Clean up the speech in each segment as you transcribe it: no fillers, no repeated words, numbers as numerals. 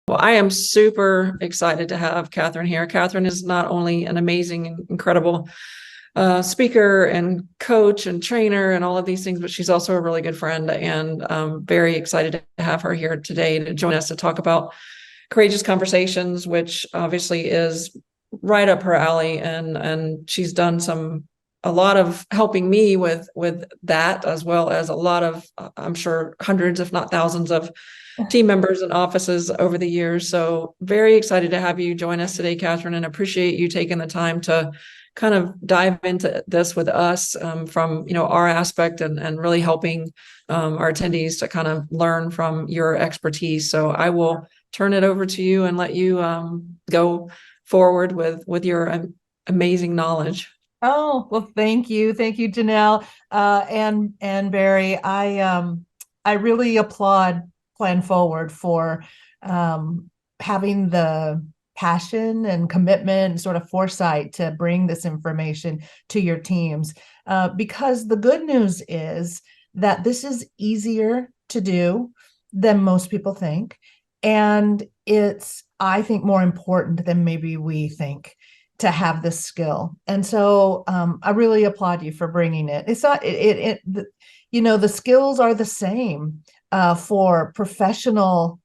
Well, I am super excited to have Catherine here. Catherine is not only an amazing and incredible speaker and coach and trainer and all of these things, but she's also a really good friend. And very excited to have her here today to join us to talk about Courageous Conversations, which obviously is right up her alley. And she's done a lot of helping me with that, as well as a lot of I'm sure hundreds, if not thousands, of team members and offices over the years. So very excited to have you join us today, Catherine, and appreciate you taking the time to kind of dive into this with us from our aspect and really helping our attendees to kind of learn from your expertise. So I will turn it over to you and let you go forward with your amazing knowledge. Oh, well, thank you, Janelle, and Barry. I really applaud Plan Forward for having the passion and commitment and sort of foresight to bring this information to your teams. Because the good news is that this is easier to do than most people think, and it's, I think, more important than maybe we think to have this skill. And so I really applaud you for bringing it. It's not, the skills are the same for professional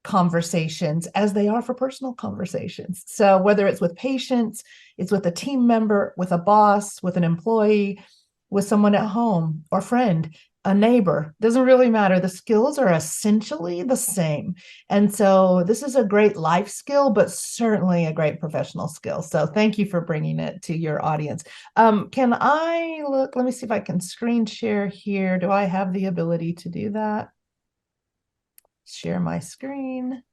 conversations as they are for personal conversations. So whether it's with patients, it's with a team member, with a boss, with an employee, with someone at home or friend, a neighbor, doesn't really matter. The skills are essentially the same. And so this is a great life skill, but certainly a great professional skill. So thank you for bringing it to your audience. Can I look? Let me see if I can screen share here. Do I have the ability to do that? Share my screen.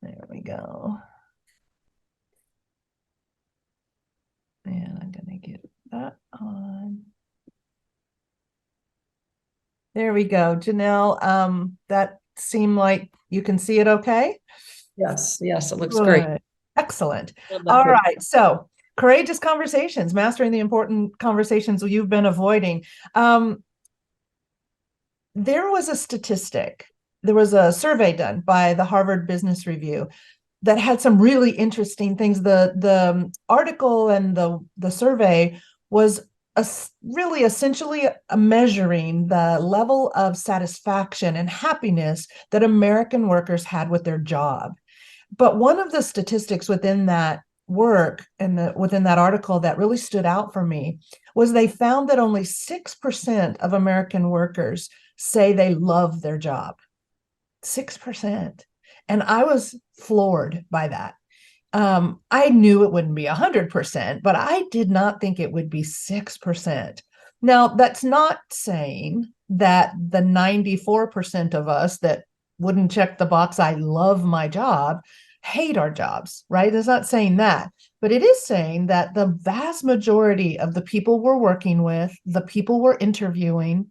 There we go. And I'm going to get that on. There we go. Janelle, that seemed like you can see it okay? Yes, yes, it looks great. Good. Excellent. All right. So, courageous conversations, mastering the important conversations you've been avoiding. There was a statistic, there was a survey done by the Harvard Business Review that had some really interesting things. The article and the survey was really essentially measuring the level of satisfaction and happiness that American workers had with their job. But one of the statistics within that work and within that article that really stood out for me was they found that only 6% of American workers say they love their job. 6%. And I was floored by that. I knew it wouldn't be 100%, but I did not think it would be 6%. Now, that's not saying that the 94% of us that wouldn't check the box, I love my job, hate our jobs, right? It's not saying that, but it is saying that the vast majority of the people we're working with, the people we're interviewing,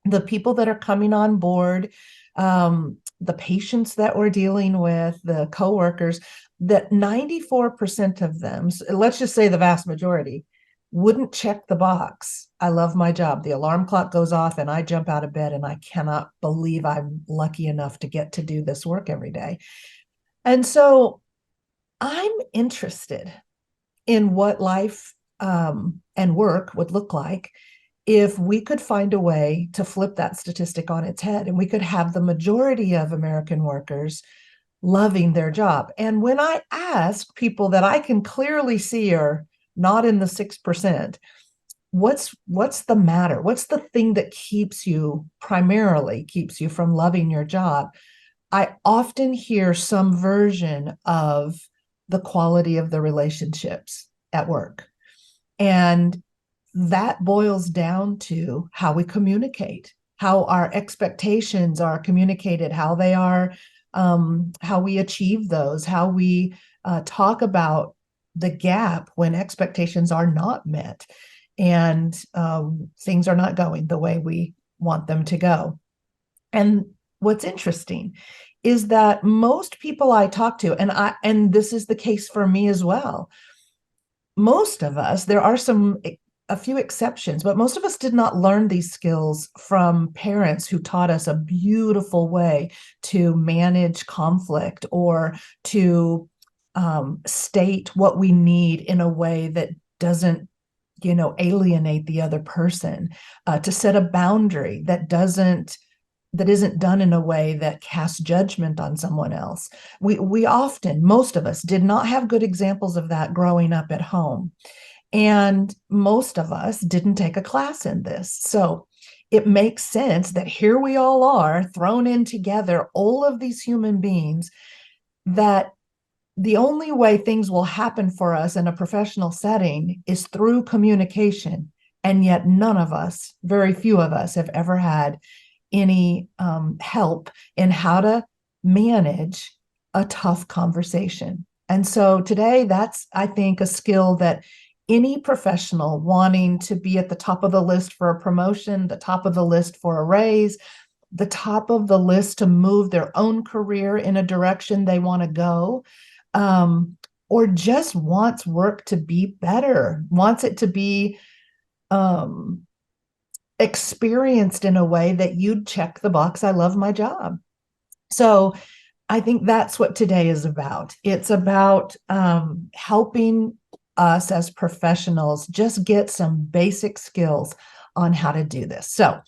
the people that are coming on board, the patients that we're dealing with, the coworkers, that 94% of them, let's just say the vast majority, wouldn't check the box. I love my job. The alarm clock goes off and I jump out of bed and I cannot believe I'm lucky enough to get to do this work every day. And so I'm interested in what life and work would look like if we could find a way to flip that statistic on its head and we could have the majority of American workers loving their job. And when I ask people that I can clearly see are not in the 6%, what's the matter? What's the thing that primarily keeps you from loving your job? I often hear some version of the quality of the relationships at work. And that boils down to how we communicate, how our expectations are communicated, how they are, how we achieve those, how we talk about the gap when expectations are not met and things are not going the way we want them to go. And what's interesting is that most people I talk to, and this is the case for me as well, most of us, there are some a few exceptions, but most of us did not learn these skills from parents who taught us a beautiful way to manage conflict or to state what we need in a way that doesn't, alienate the other person, to set a boundary that isn't done in a way that casts judgment on someone else. We often, most of us, did not have good examples of that growing up at home. And most of us didn't take a class in this. So it makes sense that here we all are thrown in together, all of these human beings, that the only way things will happen for us in a professional setting is through communication. And yet none of us, very few of us, have ever had any help in how to manage a tough conversation. And so today, that's, I think, a skill that any professional wanting to be at the top of the list for a promotion, the top of the list for a raise, the top of the list to move their own career in a direction they want to go, or just wants work to be better, wants it to be experienced in a way that you'd check the box, I love my job. So I think that's what today is about. It's about helping us as professionals just get some basic skills on how to do this. So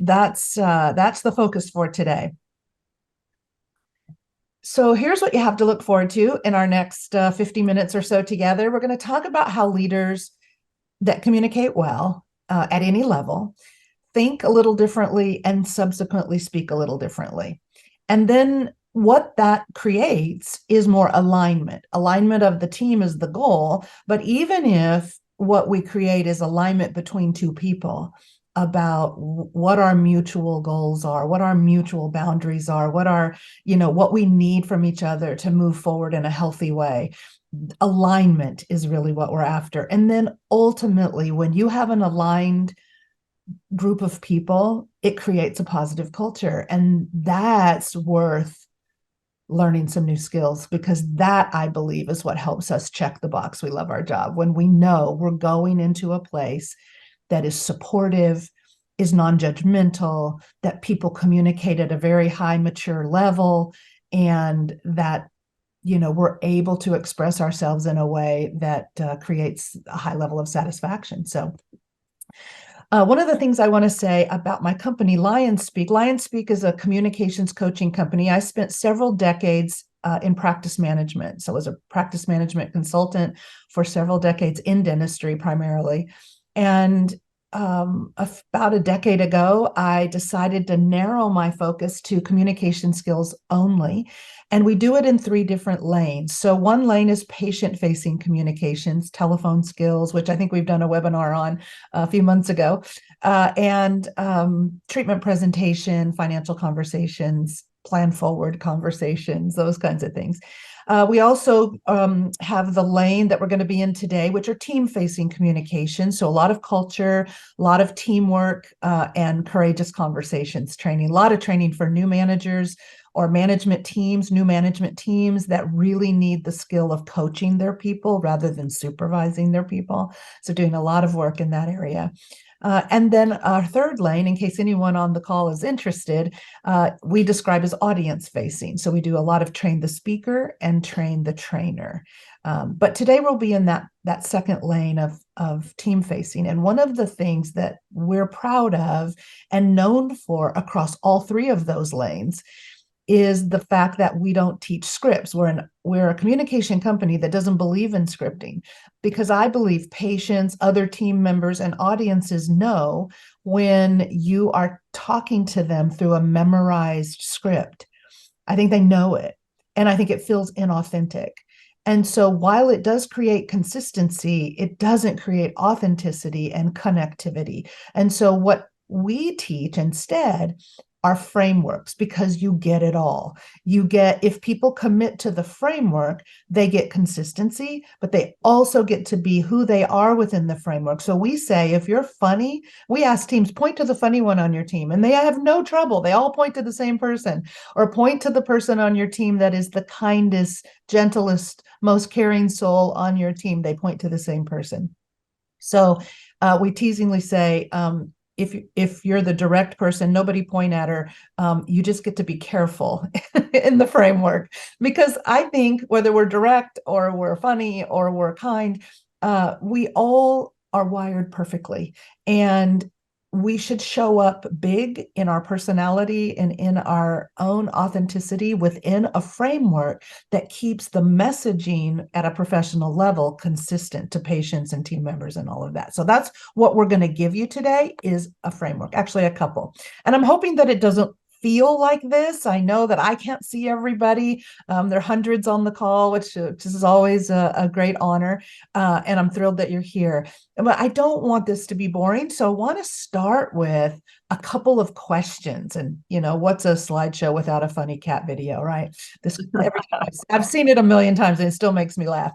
that's the focus for today. So here's what you have to look forward to in our next 50 minutes or so together. We're going to talk about how leaders that communicate well at any level think a little differently and subsequently speak a little differently. And then what that creates is more alignment. Alignment of the team is the goal, but even if what we create is alignment between two people about what our mutual goals are, what our mutual boundaries are, what we need from each other to move forward in a healthy way. Alignment is really what we're after. And then ultimately, when you have an aligned group of people, it creates a positive culture. And that's worth learning some new skills, because that, I believe, is what helps us check the box. We love our job when we know we're going into a place that is supportive, is non-judgmental, that people communicate at a very high mature level, and that we're able to express ourselves in a way that creates a high level of satisfaction. So one of the things I want to say about my company, LionSpeak is a communications coaching company. I spent several decades in practice management. So I was a practice management consultant for several decades in dentistry primarily. And about a decade ago, I decided to narrow my focus to communication skills only. And we do it in 3 different lanes. So one lane is patient-facing communications, telephone skills, which I think we've done a webinar on a few months ago, and treatment presentation, financial conversations, plan forward conversations, those kinds of things. We also have the lane that we're going to be in today, which are team-facing communications. So a lot of culture, a lot of teamwork, and courageous conversations training, a lot of training for new managers or management teams, new management teams that really need the skill of coaching their people rather than supervising their people. So doing a lot of work in that area. And then our third lane, in case anyone on the call is interested, we describe as audience facing. So we do a lot of train the speaker and train the trainer. But today we'll be in that second lane of team facing. And one of the things that we're proud of and known for across all 3 of those lanes is the fact that we don't teach scripts. We're a communication company that doesn't believe in scripting, because I believe patients, other team members, and audiences know when you are talking to them through a memorized script. I think they know it, and I think it feels inauthentic. And so while it does create consistency, it doesn't create authenticity and connectivity. And so what we teach instead are frameworks, because you get it all. If people commit to the framework, they get consistency, but they also get to be who they are within the framework. So we say, if you're funny, we ask teams, point to the funny one on your team, and they have no trouble. They all point to the same person, or point to the person on your team that is the kindest, gentlest, most caring soul on your team. They point to the same person. So we teasingly say, if you're the direct person, nobody point at her. You just get to be careful in the framework, because I think whether we're direct or we're funny or we're kind, we all are wired perfectly, and we should show up big in our personality and in our own authenticity within a framework that keeps the messaging at a professional level consistent to patients and team members and all of that. So that's what we're going to give you today, is a framework, actually a couple. And I'm hoping that it doesn't feel like this. I know that I can't see everybody. There are hundreds on the call, which is always a great honor. And I'm thrilled that you're here. But I don't want this to be boring. So I want to start with a couple of questions. And, what's a slideshow without a funny cat video, right? This every time I've seen it a million times and it still makes me laugh.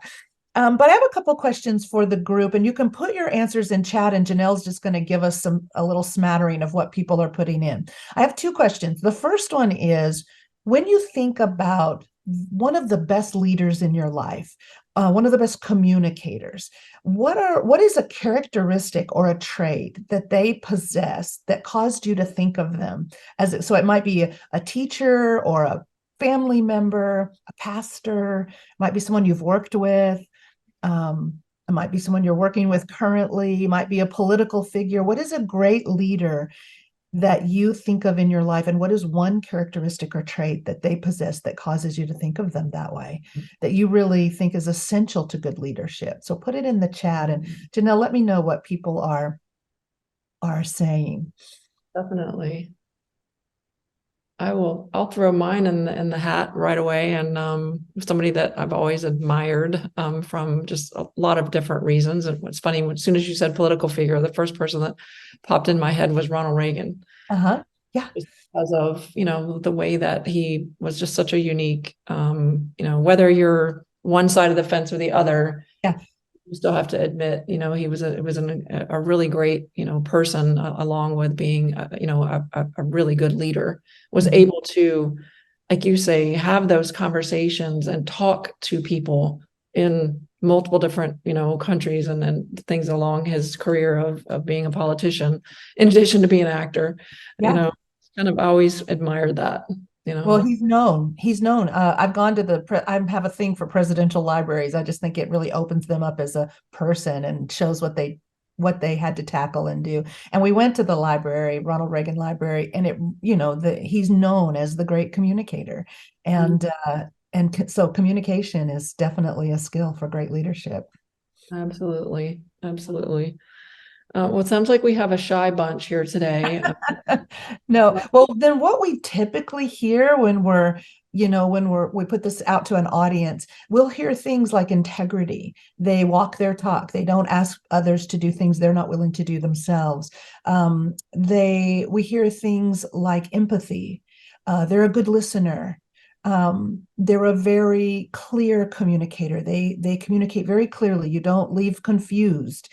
But I have a couple questions for the group, and you can put your answers in chat, and Janelle's just going to give us a little smattering of what people are putting in. I have two questions. The first one is, when you think about one of the best leaders in your life, one of the best communicators, what is a characteristic or a trait that they possess that caused you to think of them as, so it might be a teacher or a family member, a pastor, it might be someone you've worked with. It might be someone you're working with currently, it might be a political figure. What is a great leader that you think of in your life, and what is one characteristic or trait that they possess that causes you to think of them that way, that you really think is essential to good leadership? So put it in the chat, and Janelle, let me know what people are saying. Definitely. I'll throw mine in the hat right away. And somebody that I've always admired from just a lot of different reasons. And what's funny, as soon as you said political figure, the first person that popped in my head was Ronald Reagan. Yeah. Just because of, the way that he was just such a unique, whether you're one side of the fence or the other. Yeah. You still have to admit, he was a really great, person, along with being, a really good leader, was able to, like you say, have those conversations and talk to people in multiple different, countries, and then things along his career of being a politician, in addition to being an actor. Yeah. Kind of always admired that. Well, he's known. I've gone to I have a thing for presidential libraries. I just think it really opens them up as a person and shows what they had to tackle and do. And we went to the library, Ronald Reagan Library, and he's known as the great communicator. And so communication is definitely a skill for great leadership. Absolutely. Absolutely. Well, it sounds like we have a shy bunch here today. No, well, then what we typically hear when we put this out to an audience, we'll hear things like integrity. They walk their talk. They don't ask others to do things they're not willing to do themselves. We hear things like empathy. They're a good listener. They're a very clear communicator. They communicate very clearly. You don't leave confused.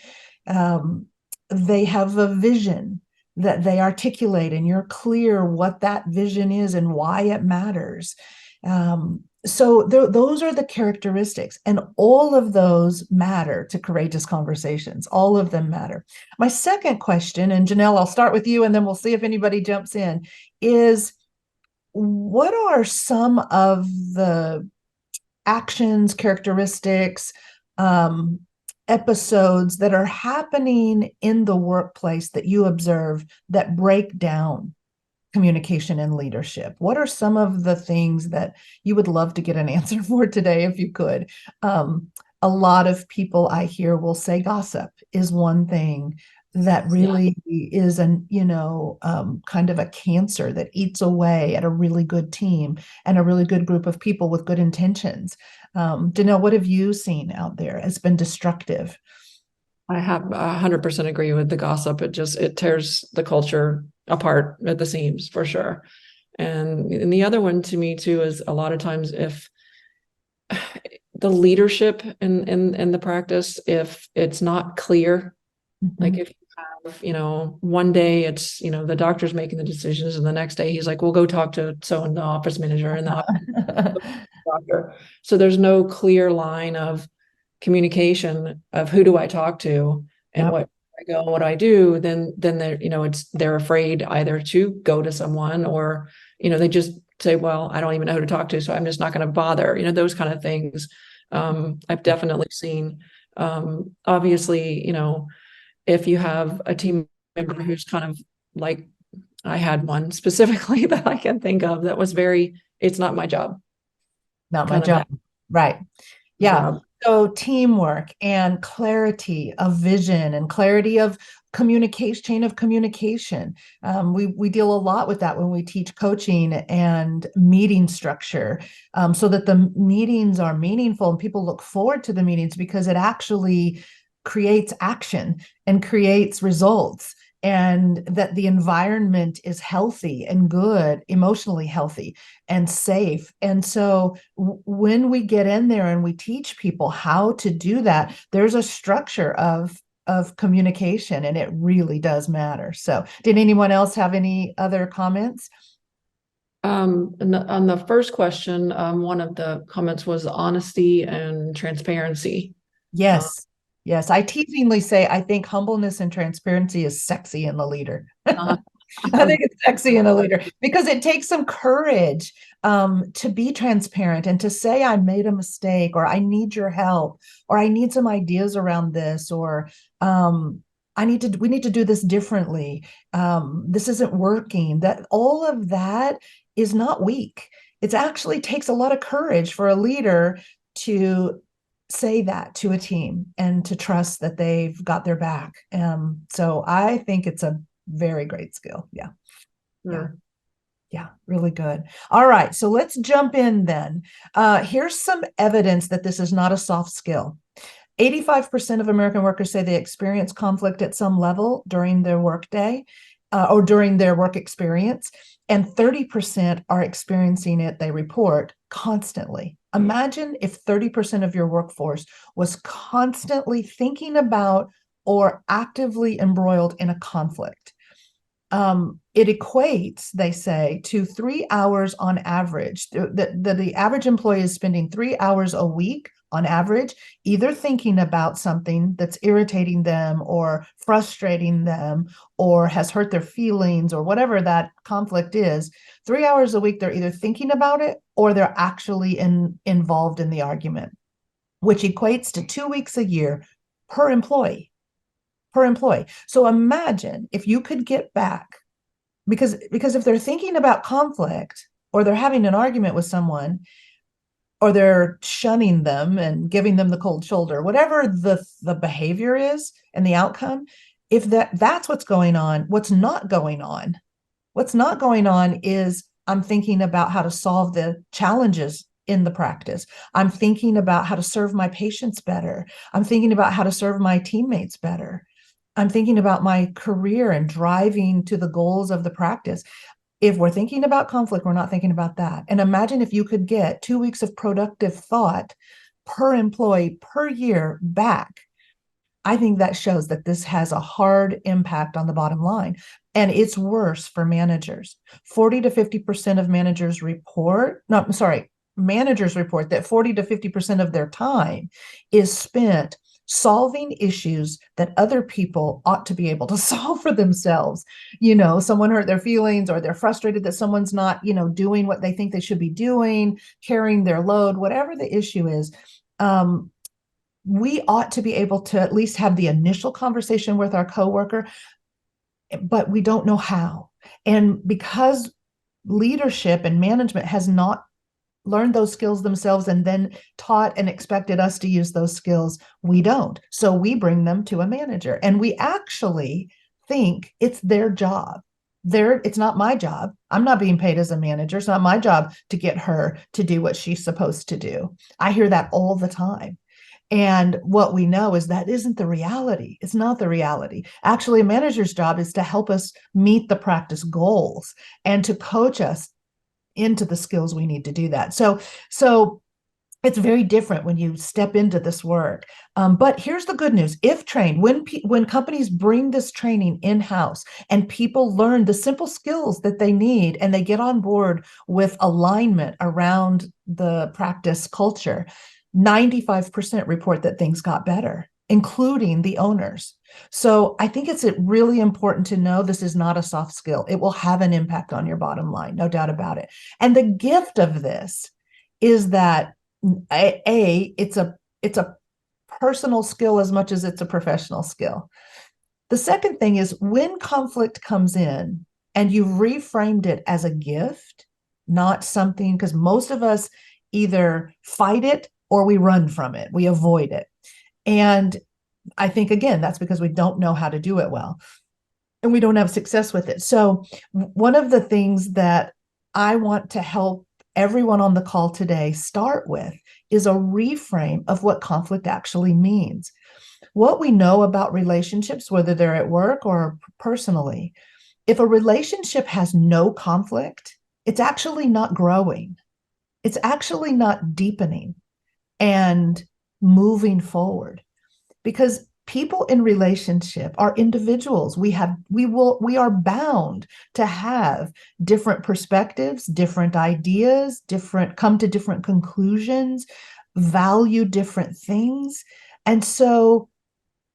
They have a vision that they articulate, and you're clear what that vision is and why it matters. So those are the characteristics, and all of those matter to courageous conversations. All of them matter. My second question, and Janelle, I'll start with you, and then we'll see if anybody jumps in, is what are some of the actions, characteristics, episodes that are happening in the workplace that you observe that break down communication and leadership? What are some of the things that you would love to get an answer for today if you could? A lot of people I hear will say gossip is one thing that really is kind of a cancer that eats away at a really good team and a really good group of people with good intentions. Janelle, what have you seen out there has been destructive? I have 100% agree with the gossip. It tears the culture apart at the seams, for sure. And the other one to me too is, a lot of times, if the leadership in the practice, if it's not clear, like if you have, one day it's, the doctor's making the decisions, and the next day he's like, we'll go talk to the office manager and the doctor. So there's no clear line of communication of who do I talk to, and Yep. what I do, then they're, they're afraid either to go to someone, or, they just say, well, I don't even know who to talk to, so I'm just not going to bother, those kind of things. I've definitely seen, obviously, if you have a team member who's kind of like, I had one specifically that I can think of that was very, it's not my job, Not my kind of job. Right. Yeah. job. So teamwork and clarity of vision and clarity of communication, chain of communication. We deal a lot with that when we teach coaching and meeting structure, so that the meetings are meaningful and people look forward to the meetings, because it actually creates action and creates results, and that the environment is healthy and good, emotionally healthy and safe. And so when we get in there and we teach people how to do that, there's a structure of communication, and it really does matter. So did anyone else have any other comments? On the first question, one of the comments was honesty and transparency. Uh, Yes. Yes. I teasingly say I think humbleness and transparency is sexy in the leader. uh, I think it's sexy in a leader because it takes some courage, to be transparent and to say, I made a mistake, or I need your help, or I need some ideas around this, or we need to do this differently. This isn't working. That all of that is not weak. It actually takes a lot of courage for a leader to say that to a team and to trust that they've got their back. So I think it's a very great skill. Yeah. Yeah. sure. Yeah. Really good. All right. So let's jump in then. Here's some evidence that this is not a soft skill. 85% of American workers say they experience conflict at some level during their workday, or during their work experience, and 30% are experiencing it, they report, constantly. Imagine if 30% of your workforce was constantly thinking about or actively embroiled in a conflict. It equates, they say, to 3 hours on average. The average employee is spending 3 hours a week on average, either thinking about something that's irritating them or frustrating them or has hurt their feelings or whatever that conflict is. 3 hours a week, they're either thinking about it or they're actually involved in the argument, which equates to 2 weeks a year per employee. Per employee. So imagine if you could get back, because if they're thinking about conflict or they're having an argument with someone, or they're shunning them and giving them the cold shoulder, whatever the behavior is and the outcome, if that's what's going on, what's not going on is I'm thinking about how to solve the challenges in the practice. I'm thinking about how to serve my patients better. I'm thinking about how to serve my teammates better. I'm thinking about my career and driving to the goals of the practice. If we're thinking about conflict, we're not thinking about that. And imagine if you could get 2 weeks of productive thought per employee per year back. I think that shows that this has a hard impact on the bottom line. And it's worse for managers. 40 to 50% of managers report, no, I'm sorry, managers report that 40 to 50% of their time is spent solving issues that other people ought to be able to solve for themselves. Someone hurt their feelings, or they're frustrated that someone's not, doing what they think they should be doing, carrying their load, whatever the issue is. We ought to be able to at least have the initial conversation with our coworker, but we don't know how. And because leadership and management has not learned those skills themselves and then taught and expected us to use those skills, we don't. So we bring them to a manager, and we actually think it's their job. It's not my job. I'm not being paid as a manager. It's not my job to get her to do what she's supposed to do. I hear that all the time. And what we know is that isn't the reality. It's not the reality. Actually, a manager's job is to help us meet the practice goals and to coach us into the skills we need to do that. So it's very different when you step into this work. But here's the good news: if trained, when companies bring this training in-house and people learn the simple skills that they need, and they get on board with alignment around the practice culture, 95% report that things got better. including the owners. So I think it's really important to know this is not a soft skill. It will have an impact on your bottom line, no doubt about it. And the gift of this is that it's a personal skill as much as it's a professional skill. The second thing is when conflict comes in and you've reframed it as a gift, not something, because most of us either fight it or we run from it, we avoid it. And I think, again, that's because we don't know how to do it well and we don't have success with it. So one of the things that I want to help everyone on the call today start with is a reframe of what conflict actually means. What we know about relationships, whether they're at work or personally, if a relationship has no conflict, it's actually not growing. It's actually not deepening and moving forward, because people in relationship are individuals. We are bound to have different perspectives, different ideas, come to different conclusions, value different things. And so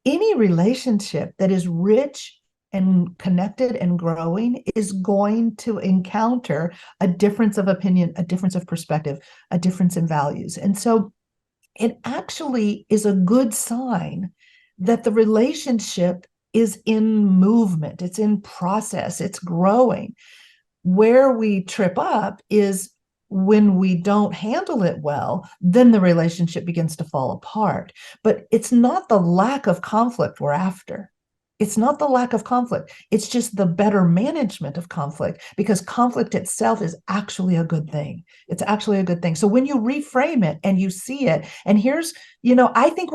any relationship that is rich and connected and growing is going to encounter a difference of opinion, a difference of perspective, a difference in values. And so it actually is a good sign that the relationship is in movement, it's in process, it's growing. Where we trip up is when we don't handle it well, then the relationship begins to fall apart. But it's not the lack of conflict we're after. It's not the lack of conflict. It's just the better management of conflict, because conflict itself is actually a good thing. It's actually a good thing. So when you reframe it and you see it, and here's, I think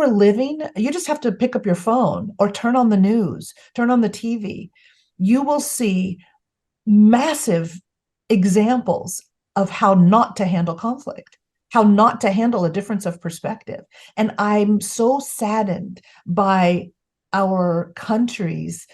you just have to pick up your phone or turn on the news, turn on the TV. You will see massive examples of how not to handle conflict, how not to handle a difference of perspective. And I'm so saddened by our culture's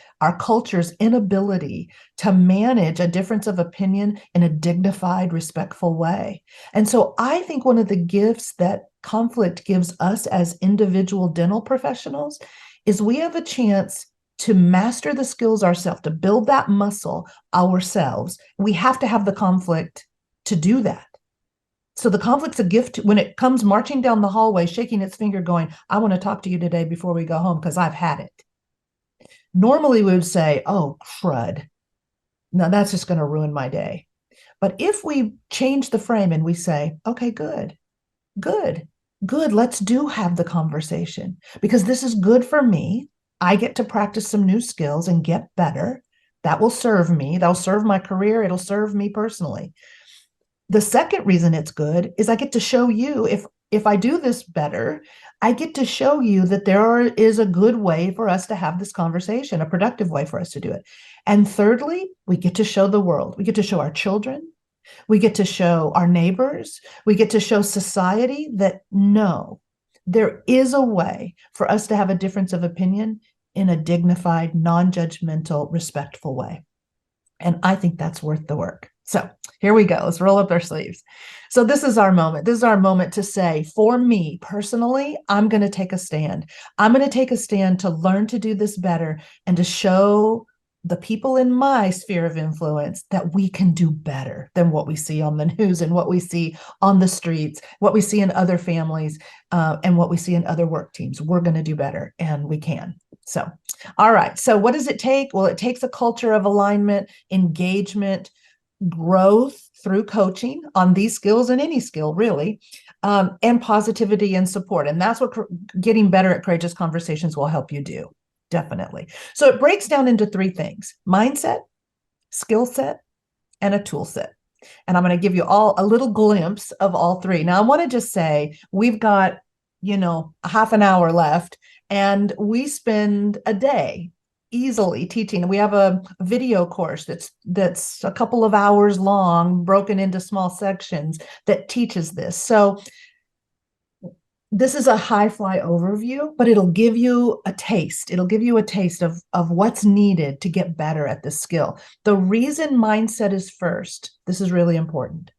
inability to manage a difference of opinion in a dignified, respectful way. And so I think one of the gifts that conflict gives us as individual dental professionals is we have a chance to master the skills ourselves, to build that muscle ourselves. We have to have the conflict to do that. So the conflict's a gift when it comes marching down the hallway, shaking its finger, going, I want to talk to you today before we go home because I've had it. Normally we would say, oh, crud. No, that's just going to ruin my day. But if we change the frame and we say, okay, good, let's have the conversation because this is good for me. I get to practice some new skills and get better. That will serve me. That'll serve my career. It'll serve me personally. The second reason it's good is I get to show you, if I do this better, I get to show you that there is a good way for us to have this conversation, a productive way for us to do it. And thirdly, we get to show the world. We get to show our children. We get to show our neighbors. We get to show society that no, there is a way for us to have a difference of opinion in a dignified, non-judgmental, respectful way. And I think that's worth the work. So here we go. Let's roll up our sleeves. So this is our moment. This is our moment to say, for me personally, I'm going to take a stand. I'm going to take a stand to learn to do this better and to show the people in my sphere of influence that we can do better than what we see on the news and what we see on the streets, what we see in other families, and what we see in other work teams. We're going to do better, and we can. So, all right. So what does it take? Well, it takes a culture of alignment, engagement, growth through coaching on these skills and any skill really, and positivity and support. And that's what getting better at courageous conversations will help you do. Definitely. So it breaks down into three things: mindset, skill set, and a tool set. And I'm going to give you all a little glimpse of all three. Now, I want to just say we've got, a half an hour left, and we spend a day easily teaching. We have a video course that's a couple of hours long, broken into small sections that teaches this. So this is a high fly overview, but it'll give you a taste. It'll give you a taste of what's needed to get better at this skill. The reason mindset is first, this is really important.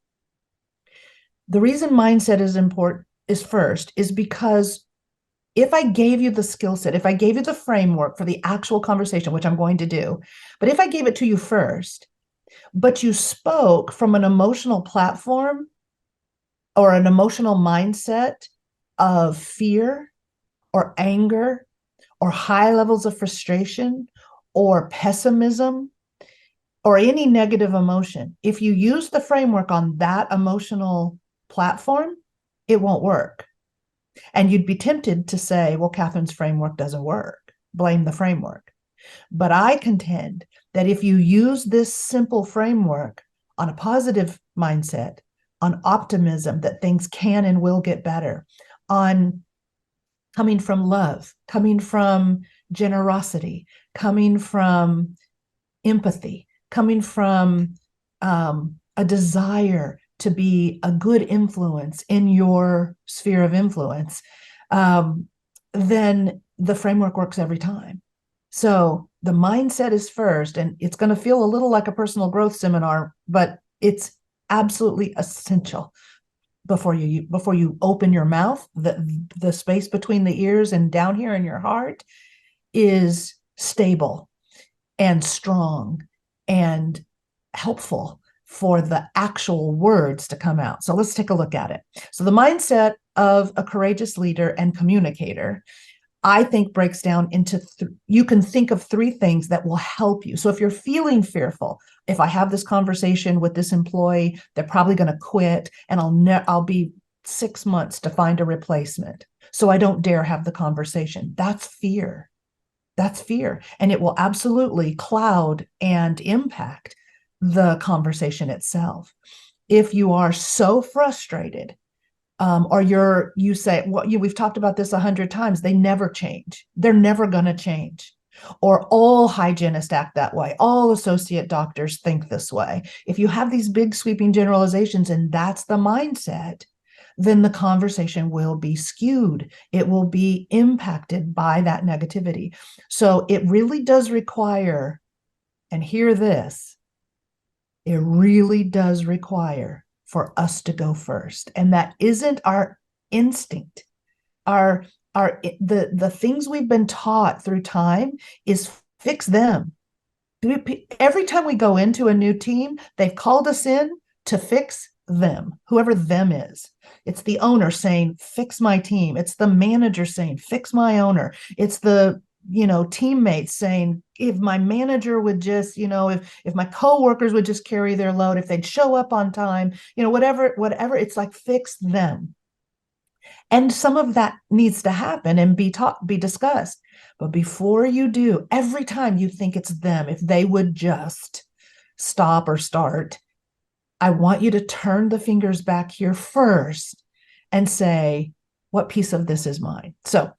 The reason mindset is first is because if I gave you the skill set, if I gave you the framework for the actual conversation, which I'm going to do, but if I gave it to you first, but you spoke from an emotional platform or an emotional mindset of fear or anger or high levels of frustration or pessimism or any negative emotion, if you use the framework on that emotional platform, it won't work. And you'd be tempted to say, well, Catherine's framework doesn't work. Blame the framework. But I contend that if you use this simple framework on a positive mindset, on optimism that things can and will get better, on coming from love, coming from generosity, coming from empathy, coming from a desire to be a good influence in your sphere of influence, then the framework works every time. So the mindset is first, and it's going to feel a little like a personal growth seminar, but it's absolutely essential before you open your mouth. The space between the ears and down here in your heart is stable and strong and helpful for the actual words to come out. So let's take a look at it. So the mindset of a courageous leader and communicator, I think, breaks down into you can think of three things that will help you. So if you're feeling fearful, if I have this conversation with this employee, they're probably going to quit, and I'll be 6 months to find a replacement, so I don't dare have the conversation. That's fear. That's fear. And it will absolutely cloud and impact the conversation itself. If you are so frustrated, or you say, well, we've talked about this 100 times, they never change. They're never going to change. Or all hygienists act that way. All associate doctors think this way. If you have these big sweeping generalizations and that's the mindset, then the conversation will be skewed. It will be impacted by that negativity. So it really does require, and hear this, it really does require for us to go first. And that isn't our instinct. The things we've been taught through time is fix them. Every time we go into a new team, they've called us in to fix them, whoever them is. It's the owner saying, fix my team. It's the manager saying, fix my owner. It's the teammates saying, if my manager would just, if my coworkers would just carry their load, if they'd show up on time, whatever, it's like, fix them. And some of that needs to happen and be discussed. But before you do, every time you think it's them, if they would just stop or start, I want you to turn the fingers back here first and say, what piece of this is mine? So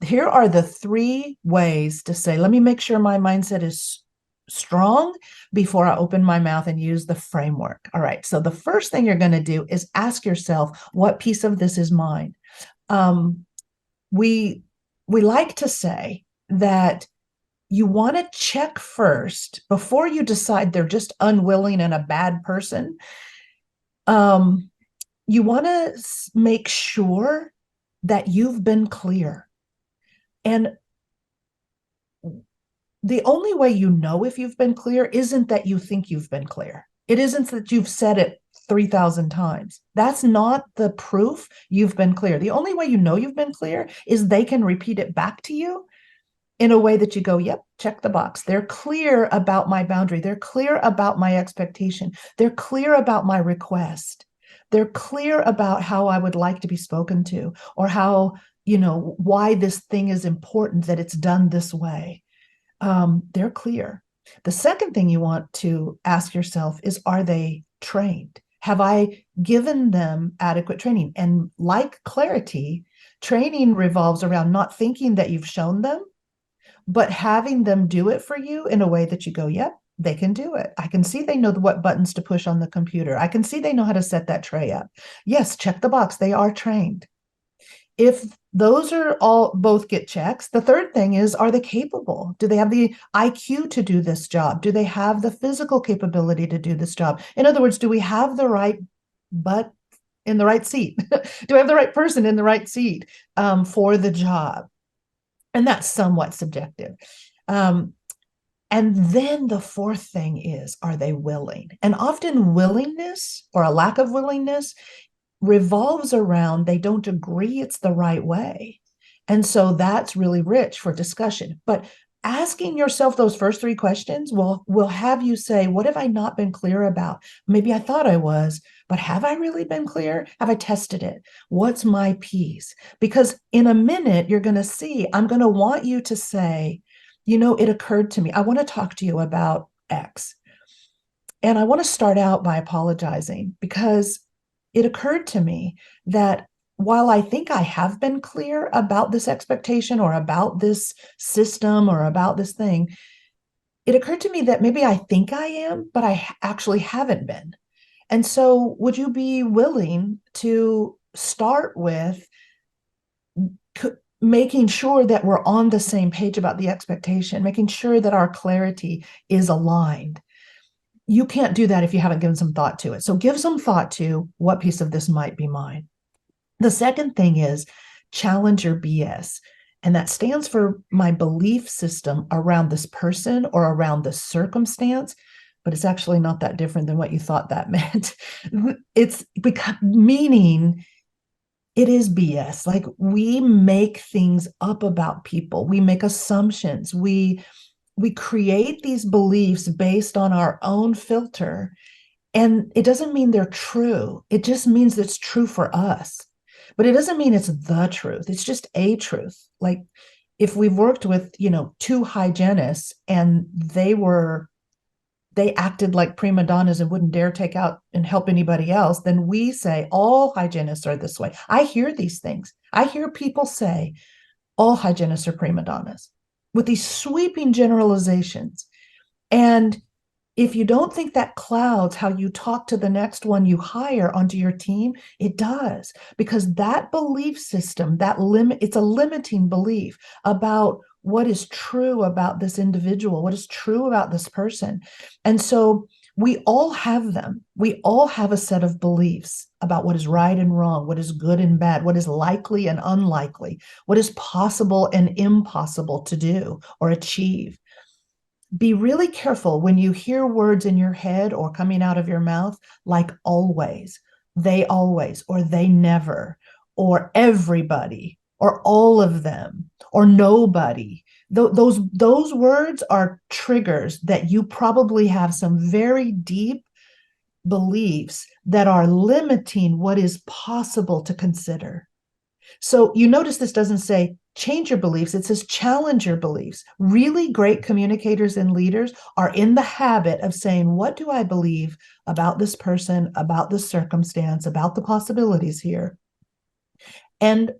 here are the three ways to say, let me make sure my mindset is strong before I open my mouth and use the framework. All right. So the first thing you're going to do is ask yourself, what piece of this is mine? We like to say that you want to check first before you decide they're just unwilling and a bad person. You want to make sure that you've been clear. And the only way you know if you've been clear isn't that you think you've been clear. It isn't that you've said it 3,000 times. That's not the proof you've been clear. The only way you know you've been clear is they can repeat it back to you in a way that you go, yep, check the box. They're clear about my boundary. They're clear about my expectation. They're clear about my request. They're clear about how I would like to be spoken to, or how, why this thing is important that it's done this way. They're clear. The second thing you want to ask yourself is, are they trained? Have I given them adequate training? And like clarity, training revolves around not thinking that you've shown them, but having them do it for you in a way that you go, yep, they can do it. I can see they know what buttons to push on the computer. I can see they know how to set that tray up. Yes, check the box. They are trained. If those are all both get checks, the third thing is, are they capable? Do they have the IQ to do this job? Do they have the physical capability to do this job? In other words, do we have the right butt in the right seat? Do I have the right person in the right seat for the job? And that's somewhat subjective. And then the fourth thing is, are they willing? And often willingness or a lack of willingness revolves around they don't agree it's the right way. And so that's really rich for discussion. But asking yourself those first three questions will have you say, what have I not been clear about? Maybe I thought I was, but have I really been clear? Have I tested it? What's my piece? Because in a minute, you're going to see, I'm going to want you to say, it occurred to me, I want to talk to you about X. And I want to start out by apologizing because it occurred to me that while I think I have been clear about this expectation or about this system or about this thing, it occurred to me that maybe I think I am, but I actually haven't been. And so would you be willing to start with making sure that we're on the same page about the expectation, making sure that our clarity is aligned? You can't do that if you haven't given some thought to it. So give some thought to what piece of this might be mine. The second thing is challenge your BS. And that stands for my belief system around this person or around the circumstance, but it's actually not that different than what you thought that meant. It's meaning it is BS. Like we make things up about people. We make assumptions. We create these beliefs based on our own filter. And it doesn't mean they're true. It just means it's true for us. But it doesn't mean it's the truth. It's just a truth. Like if we've worked with, two hygienists and they acted like prima donnas and wouldn't dare take out and help anybody else, then we say all hygienists are this way. I hear these things. I hear people say all hygienists are prima donnas with these sweeping generalizations. And if you don't think that clouds how you talk to the next one you hire onto your team, it does, because that belief system, it's a limiting belief about what is true about this individual, what is true about this person. And so we all have them. We all have a set of beliefs about what is right and wrong, what is good and bad, what is likely and unlikely, what is possible and impossible to do or achieve. Be really careful when you hear words in your head or coming out of your mouth like always, or they never, or everybody, or all of them, or nobody. Those words are triggers that you probably have some very deep beliefs that are limiting what is possible to consider. So you notice this doesn't say change your beliefs. It says challenge your beliefs. Really great communicators and leaders are in the habit of saying, what do I believe about this person, about this circumstance, about the possibilities here? And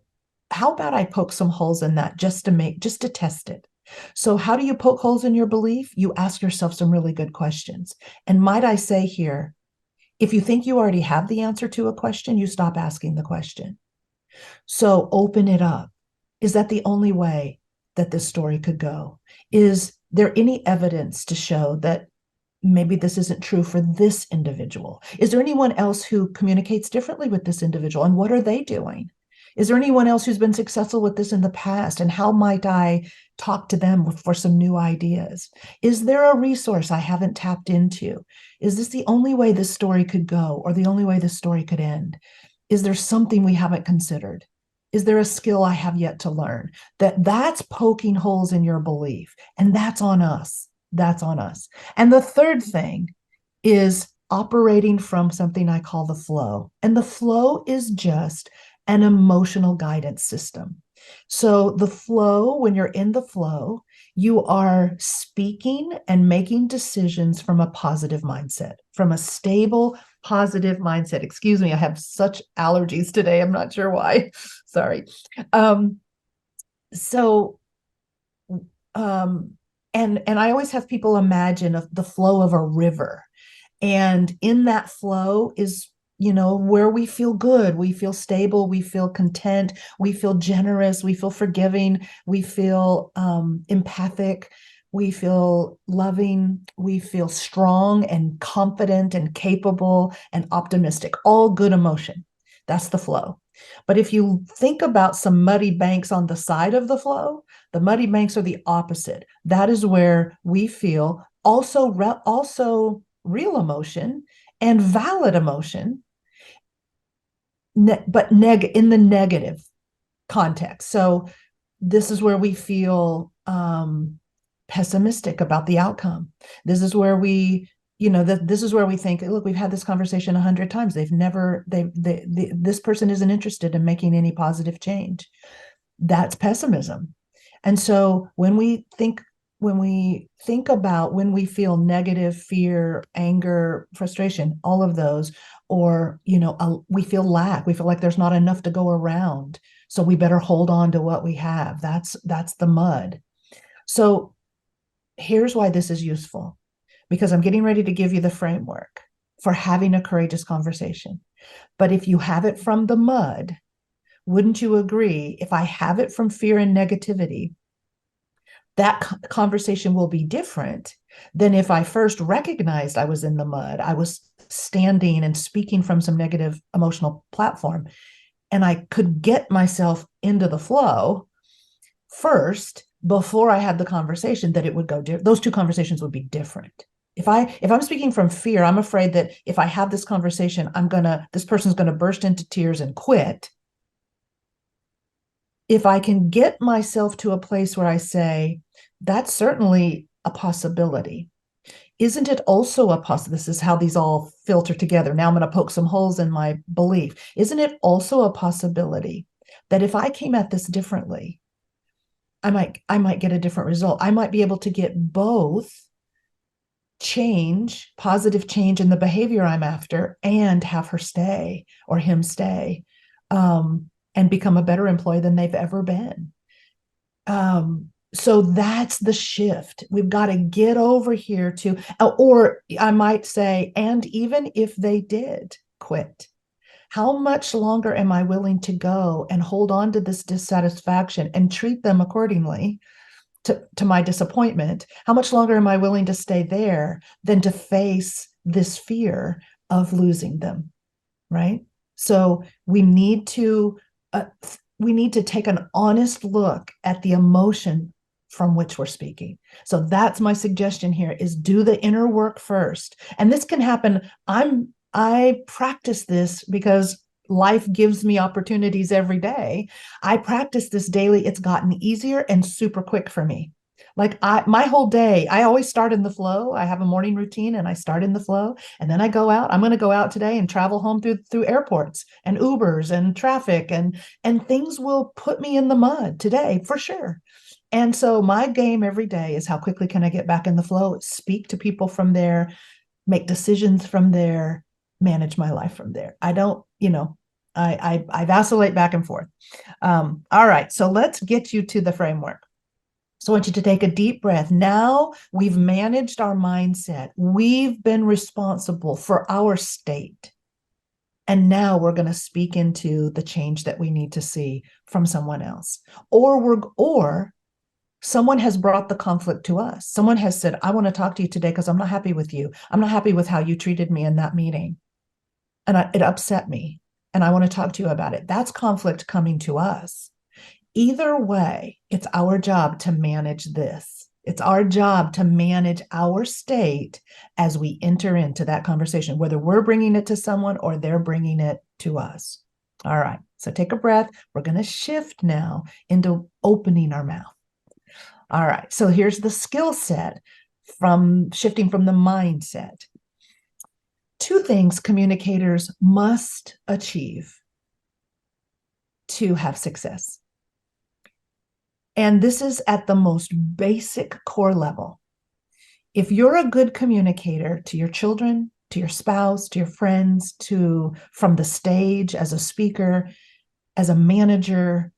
how about I poke some holes in that just to test it? So how do you poke holes in your belief? You ask yourself some really good questions. And might I say here, if you think you already have the answer to a question, you stop asking the question. So open it up. Is that the only way that this story could go? Is there any evidence to show that maybe this isn't true for this individual? Is there anyone else who communicates differently with this individual, and what are they doing? Is there anyone else who's been successful with this in the past, and how might I talk to them for some new ideas? Is there a resource I haven't tapped into? Is this the only way this story could go, or the only way this story could end? Is there something we haven't considered? Is there a skill I have yet to learn? That's poking holes in your belief, and that's on us. That's on us. And the third thing is operating from something I call the flow. And the flow is just an emotional guidance system. So the flow, when you're in the flow, you are speaking and making decisions from a positive mindset, from a stable, positive mindset. Excuse me, I have such allergies today. I'm not sure why. Sorry. And I always have people imagine the flow of a river. And in that flow is, where we feel good, we feel stable, we feel content, we feel generous, we feel forgiving, we feel empathic, we feel loving, we feel strong and confident and capable and optimistic, all good emotion. That's the flow. But if you think about some muddy banks on the side of the flow, the muddy banks are the opposite. That is where we feel also real emotion and valid emotion, but in the negative context. So this is where we feel pessimistic about the outcome. This is where we, this is where we think, look, we've had this conversation 100 times. This person isn't interested in making any positive change. That's pessimism. And so when we think about when we feel negative, fear, anger, frustration, all of those, or, we feel lack, we feel like there's not enough to go around. So we better hold on to what we have. That's the mud. So here's why this is useful, because I'm getting ready to give you the framework for having a courageous conversation. But if you have it from the mud, wouldn't you agree, if I have it from fear and negativity, that conversation will be different than if I first recognized I was in the mud, I was standing and speaking from some negative emotional platform, and I could get myself into the flow first before I had the conversation, that it would go those two conversations would be different. If I'm speaking from fear, I'm afraid that if I have this conversation, this person's going to burst into tears and quit. If I can get myself to a place where I say, that's certainly a possibility. Isn't it also a possibility? This is how these all filter together. Now I'm going to poke some holes in my belief. Isn't it also a possibility that if I came at this differently, I might get a different result? I might be able to get both positive change in the behavior I'm after, and have her stay or him stay, and become a better employee than they've ever been. So that's the shift. We've got to get over here to, or I might say, and even if they did quit, how much longer am I willing to go and hold on to this dissatisfaction and treat them accordingly to my disappointment? How much longer am I willing to stay there than to face this fear of losing them, right? So we need to take an honest look at the emotion from which we're speaking. So that's my suggestion here, is do the inner work first. And this can happen. I practice this because life gives me opportunities every day. I practice this daily. It's gotten easier and super quick for me. Like my whole day, I always start in the flow. I have a morning routine and I start in the flow, and then I go out. I'm going to go out today and travel home through airports and Ubers and traffic, and things will put me in the mud today for sure. And so my game every day is, how quickly can I get back in the flow, speak to people from there, make decisions from there, manage my life from there. I don't, I vacillate back and forth. All right, so let's get you to the framework. So I want you to take a deep breath. Now we've managed our mindset. We've been responsible for our state. And now we're going to speak into the change that we need to see from someone else. Or someone has brought the conflict to us. Someone has said, I want to talk to you today because I'm not happy with you. I'm not happy with how you treated me in that meeting. And it upset me. And I want to talk to you about it. That's conflict coming to us. Either way, it's our job to manage this. It's our job to manage our state as we enter into that conversation, whether we're bringing it to someone or they're bringing it to us. All right, so take a breath. We're going to shift now into opening our mouth. All right, so here's the skill set from shifting from the mindset. 2 things communicators must achieve to have success. And this is at the most basic core level. If you're a good communicator to your children, to your spouse, to your friends, from the stage, as a speaker, as a manager,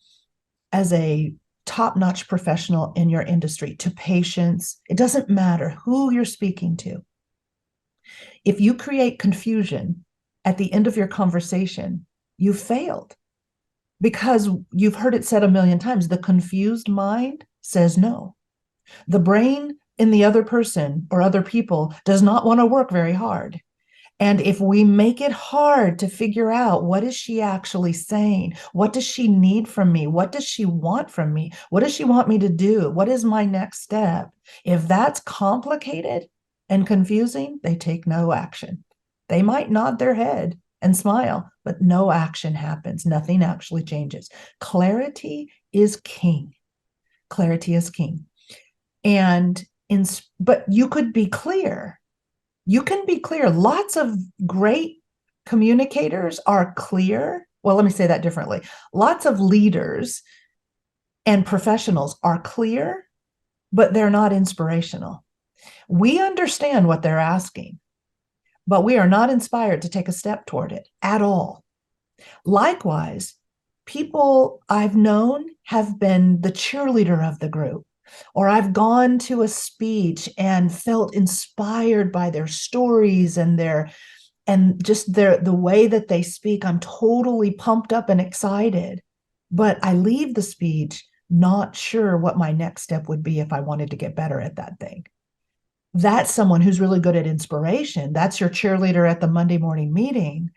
as a top-notch professional in your industry, to patients, it doesn't matter who you're speaking to. If you create confusion at the end of your conversation, you failed. Because you've heard it said a million times, the confused mind says no. The brain in the other person or other people does not want to work very hard. And if we make it hard to figure out what is she actually saying, what does she need from me, what does she want from me, what does she want me to do, what is my next step? If that's complicated and confusing, they take no action. They might nod their head and smile, but no action happens. Nothing actually changes. Clarity is king. Clarity is king. But you could be clear. You can be clear. Lots of great communicators are clear. Well, let me say that differently. Lots of leaders and professionals are clear, but they're not inspirational. We understand what they're asking, but we are not inspired to take a step toward it at all. Likewise, people I've known have been the cheerleader of the group, or I've gone to a speech and felt inspired by their stories and the way that they speak. I'm totally pumped up and excited, but I leave the speech not sure what my next step would be if I wanted to get better at that thing. That's someone who's really good at inspiration. That's your cheerleader at the Monday morning meeting,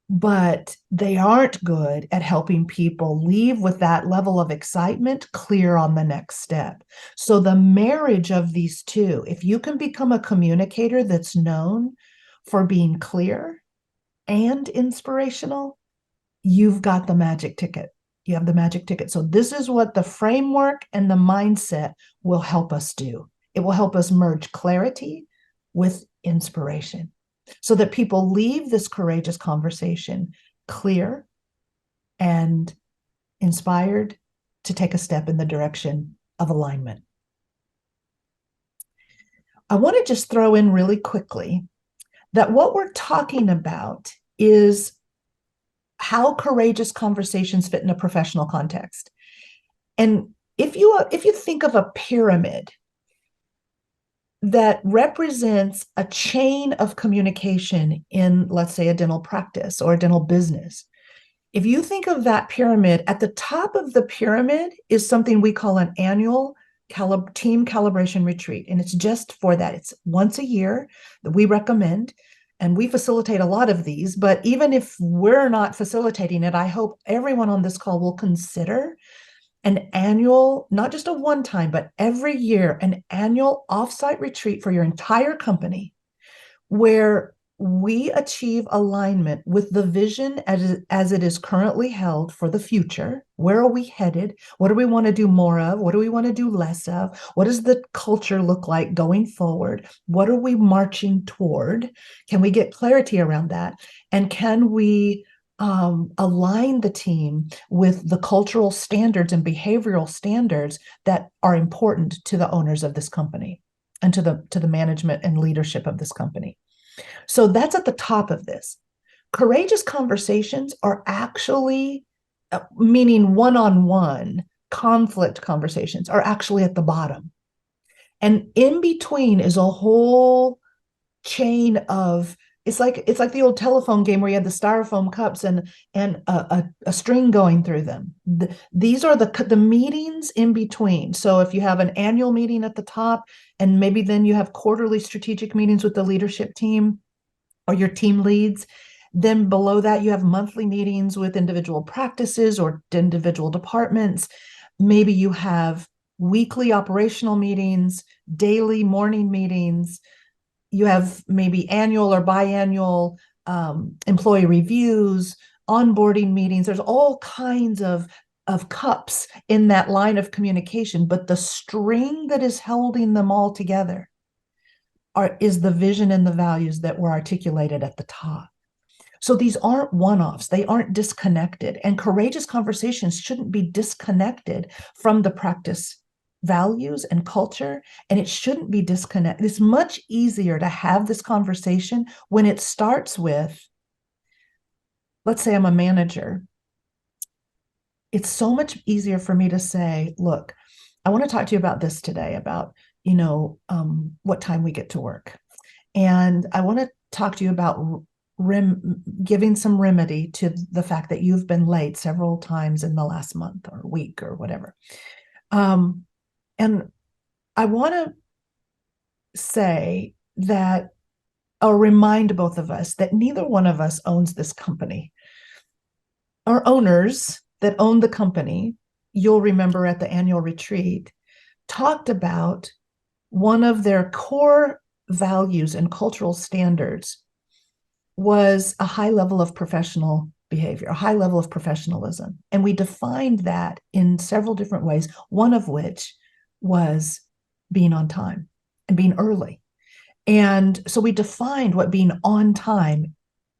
but they aren't good at helping people leave with that level of excitement clear on the next step. So the marriage of these two, if you can become a communicator that's known for being clear and inspirational, you've got the magic ticket. You have the magic ticket. So this is what the framework and the mindset will help us do. It will help us merge clarity with inspiration so that people leave this courageous conversation clear and inspired to take a step in the direction of alignment. I want to just throw in really quickly that what we're talking about is how courageous conversations fit in a professional context. And if you think of a pyramid that represents a chain of communication in, let's say, a dental practice or a dental business, if you think of that pyramid, at the top of the pyramid is something we call an annual team calibration retreat. And it's just for that. It's once a year that we recommend. And we facilitate a lot of these, but even if we're not facilitating it, I hope everyone on this call will consider an annual, not just a one-time, but every year, an annual offsite retreat for your entire company where we achieve alignment with the vision as it is currently held for the future. Where are we headed? What do we want to do more of? What do we want to do less of? What does the culture look like going forward? What are we marching toward? Can we get clarity around that? And can we align the team with the cultural standards and behavioral standards that are important to the owners of this company and to the management and leadership of this company? So that's at the top of this. Courageous conversations are actually, meaning one-on-one conflict conversations, are actually at the bottom. And in between is a whole chain of, it's like the old telephone game where you had the styrofoam cups and a string going through them. These are the meetings in between. So if you have an annual meeting at the top, and maybe then you have quarterly strategic meetings with the leadership team or your team leads, then below that you have monthly meetings with individual practices or individual departments. Maybe you have weekly operational meetings, daily morning meetings. You have maybe annual or biannual employee reviews, onboarding meetings. There's all kinds of cups in that line of communication, but the string that is holding them all together is the vision and the values that were articulated at the top. So these aren't one-offs. They aren't disconnected. And courageous conversations shouldn't be disconnected from the practice values and culture, and it shouldn't be disconnected. It's much easier to have this conversation when it starts with, let's say I'm a manager. It's so much easier for me to say, look, I want to talk to you about this today, about, what time we get to work. And I want to talk to you about giving some remedy to the fact that you've been late several times in the last month or week or whatever. And I want to say that I'll remind both of us that neither one of us owns this company. Our owners that own the company, you'll remember at the annual retreat, talked about one of their core values and cultural standards was a high level of professional behavior, a high level of professionalism. And we defined that in several different ways, one of which was being on time and being early. And so we defined what being on time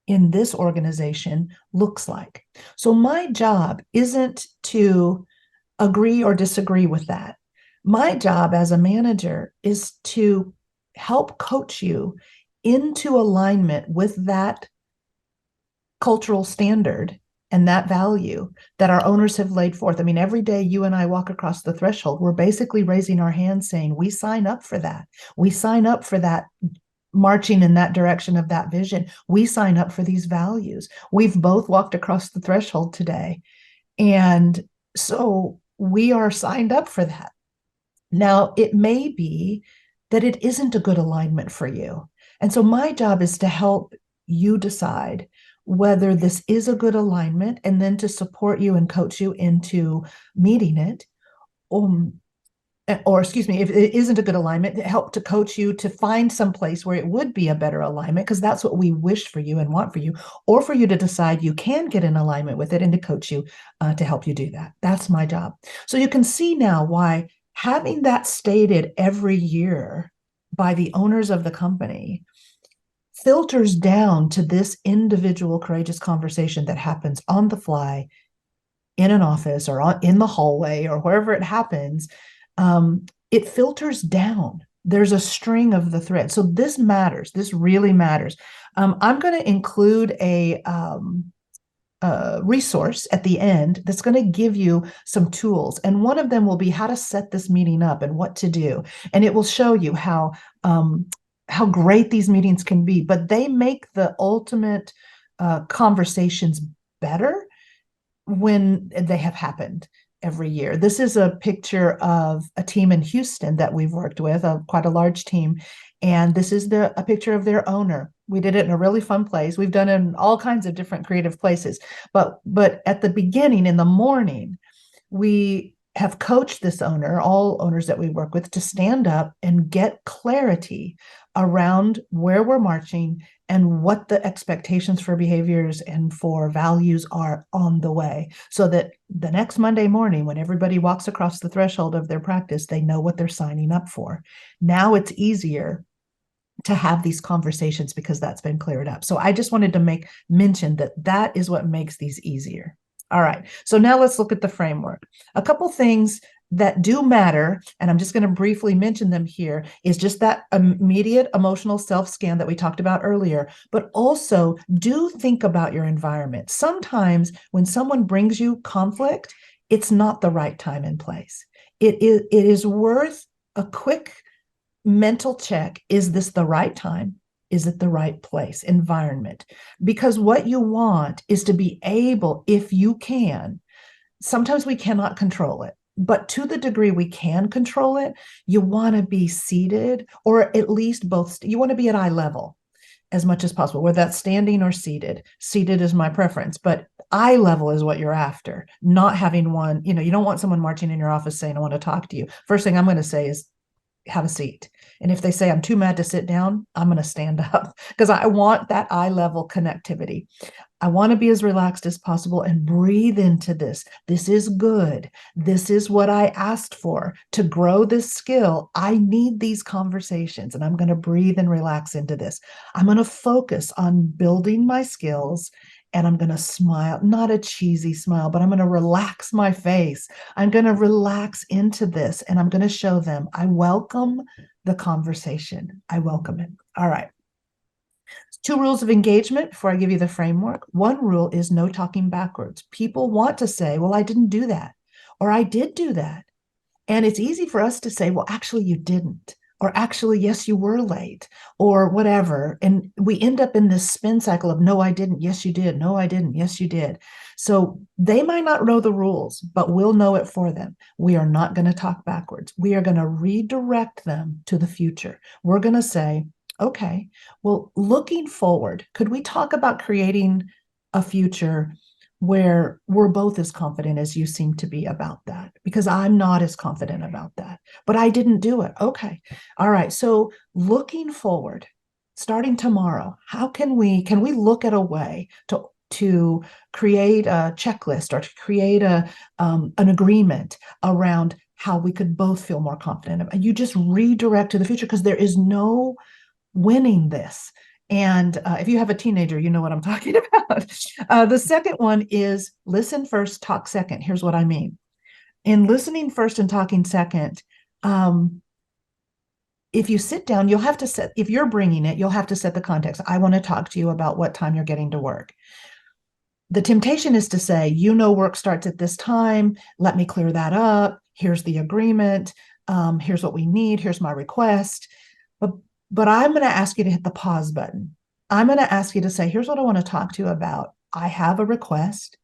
in this organization looks like. So my job isn't to agree or disagree with that. My job as a manager is to help coach you into alignment with that cultural standard and that value that our owners have laid forth. I mean, every day you and I walk across the threshold, we're basically raising our hands saying, we sign up for that. We sign up for that, marching in that direction of that vision. We sign up for these values. We've both walked across the threshold today. And so we are signed up for that. Now, it may be that it isn't a good alignment for you. And so my job is to help you decide whether this is a good alignment and then to support you and coach you into meeting it. Or excuse me, if it isn't a good alignment, help to coach you to find some place where it would be a better alignment, because that's what we wish for you and want for you, or for you to decide you can get in alignment with it and to coach you to help you do that. That's my job. So you can see now why having that stated every year by the owners of the company filters down to this individual courageous conversation that happens on the fly in an office or in the hallway or wherever it happens. It filters down. There's a string of the thread. So this matters. This really matters. I'm going to include a resource at the end that's going to give you some tools. And one of them will be how to set this meeting up and what to do. And it will show you how great these meetings can be, but they make the ultimate conversations better when they have happened every year. This is a picture of a team in Houston that we've worked with, quite a large team. And this is a picture of their owner. We did it in a really fun place. We've done it in all kinds of different creative places. But at the beginning, in the morning, we have coached this owner, all owners that we work with, to stand up and get clarity around where we're marching and what the expectations for behaviors and for values are on the way, so that the next Monday morning, when everybody walks across the threshold of their practice, they know what they're signing up for. Now it's easier to have these conversations because that's been cleared up. So I just wanted to mention that is what makes these easier. All right, so now let's look at the framework. A couple things that do matter, and I'm just going to briefly mention them here, is just that immediate emotional self-scan that we talked about earlier, but also do think about your environment. Sometimes when someone brings you conflict, it's not the right time and place. It is worth a quick mental check. Is this the right time? Is it the right place, environment? Because what you want is to be able, if you can, sometimes we cannot control it, but to the degree we can control it, you want to be seated, or at least both. You want to be at eye level as much as possible, whether that's standing or seated. Seated is my preference, but eye level is what you're after. Not having one, you don't want someone marching in your office saying, I want to talk to you. First thing I'm going to say is, have a seat. And if they say I'm too mad to sit down, I'm going to stand up, because I want that eye level connectivity. I want to be as relaxed as possible and breathe into this. This is good. This is what I asked for to grow this skill. I need these conversations, and I'm going to breathe and relax into this. I'm going to focus on building my skills, and I'm going to smile, not a cheesy smile, but I'm going to relax my face. I'm going to relax into this, and I'm going to show them I welcome the conversation. I welcome it. All right. 2 rules of engagement before I give you the framework. 1 rule is no talking backwards. People want to say, well, I didn't do that, or I did do that. And it's easy for us to say, well, actually, you didn't. Or actually, yes, you were late, or whatever. And we end up in this spin cycle of, no, I didn't. Yes, you did. No, I didn't. Yes, you did. So they might not know the rules, but we'll know it for them. We are not going to talk backwards. We are going to redirect them to the future. We're going to say, Okay. Well, looking forward, could we talk about creating a future where we're both as confident as you seem to be about that? Because I'm not as confident about that, but I didn't do it. Okay. All right. So looking forward, starting tomorrow, how can we look at a way to create a checklist or to create an agreement around how we could both feel more confident? And you just redirect to the future because there is no winning this. And if you have a teenager, you know what I'm talking about. The second one is listen first, talk second. Here's what I mean. In listening first and talking second, if you sit down, you'll have to set, if you're bringing it, you'll have to set the context. I want to talk to you about what time you're getting to work. The temptation is to say, work starts at this time. Let me clear that up. Here's the agreement. Here's what we need. Here's my request. But I'm going to ask you to hit the pause button. I'm going to ask you to say, here's what I want to talk to you about. I have a request,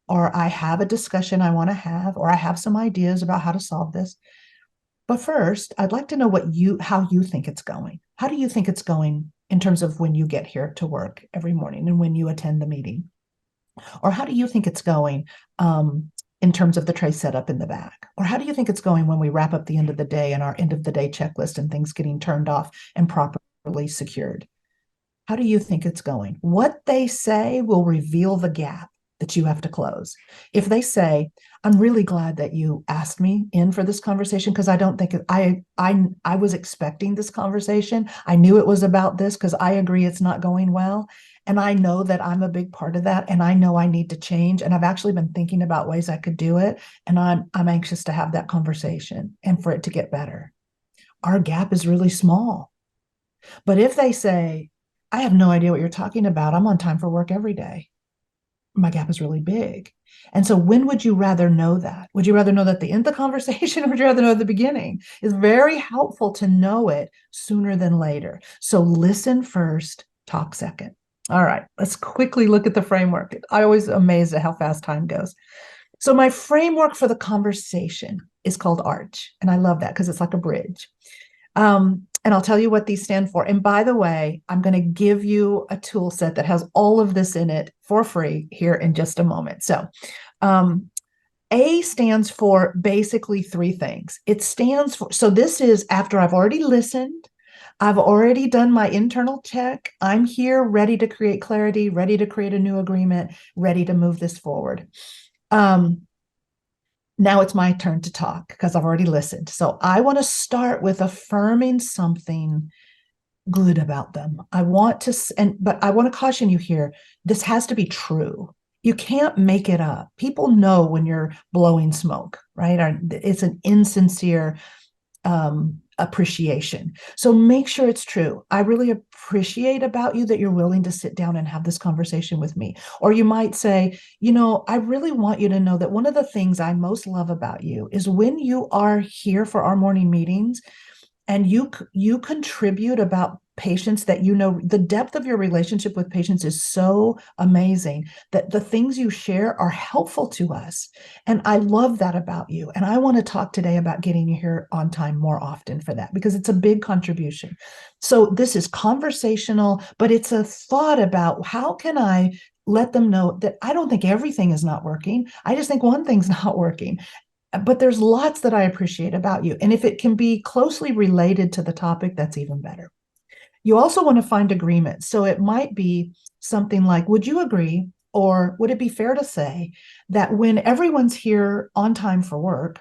or I have a discussion I want to have, or I have some ideas about how to solve this. But first, I'd like to know how you think it's going. How do you think it's going in terms of when you get here to work every morning and when you attend the meeting? Or how do you think it's going in terms of the tray setup in the back? Or how do you think it's going when we wrap up the end of the day and our end of the day checklist and things getting turned off and properly secured? How do you think it's going? What they say will reveal the gap that you have to close. If they say, I'm really glad that you asked me in for this conversation because I don't think I was expecting this conversation. I knew it was about this because I agree it's not going well. And I know that I'm a big part of that. And I know I need to change. And I've actually been thinking about ways I could do it. And I'm anxious to have that conversation and for it to get better. Our gap is really small. But if they say, I have no idea what you're talking about, I'm on time for work every day, my gap is really big. And so when would you rather know that? Would you rather know that at the end of the conversation or would you rather know at the beginning? It's very helpful to know it sooner than later. So listen first, talk second. All right, let's quickly look at the framework. I always amazed at how fast time goes. So my framework for the conversation is called ARCH. And I love that because it's like a bridge. And I'll tell you what these stand for. And by the way, I'm going to give you a tool set that has all of this in it for free here in just a moment. So A stands for basically three things. It stands for, so this is after I've already listened, I've already done my internal check. I'm here ready to create clarity, ready to create a new agreement, ready to move this forward. Now it's my turn to talk because I've already listened. So I want to start with affirming something good about them. But I want to caution you here. This has to be true. You can't make it up. People know when you're blowing smoke, right? It's an insincere appreciation. So make sure it's true. I really appreciate about you that you're willing to sit down and have this conversation with me. Or you might say, I really want you to know that one of the things I most love about you is when you are here for our morning meetings and you contribute about patients that the depth of your relationship with patients is so amazing that the things you share are helpful to us. And I love that about you. And I want to talk today about getting you here on time more often for that, because it's a big contribution. So this is conversational, but it's a thought about how can I let them know that I don't think everything is not working. I just think one thing's not working. But there's lots that I appreciate about you. And if it can be closely related to the topic, that's even better. You also want to find agreement. So it might be something like, would you agree, or would it be fair to say that when everyone's here on time for work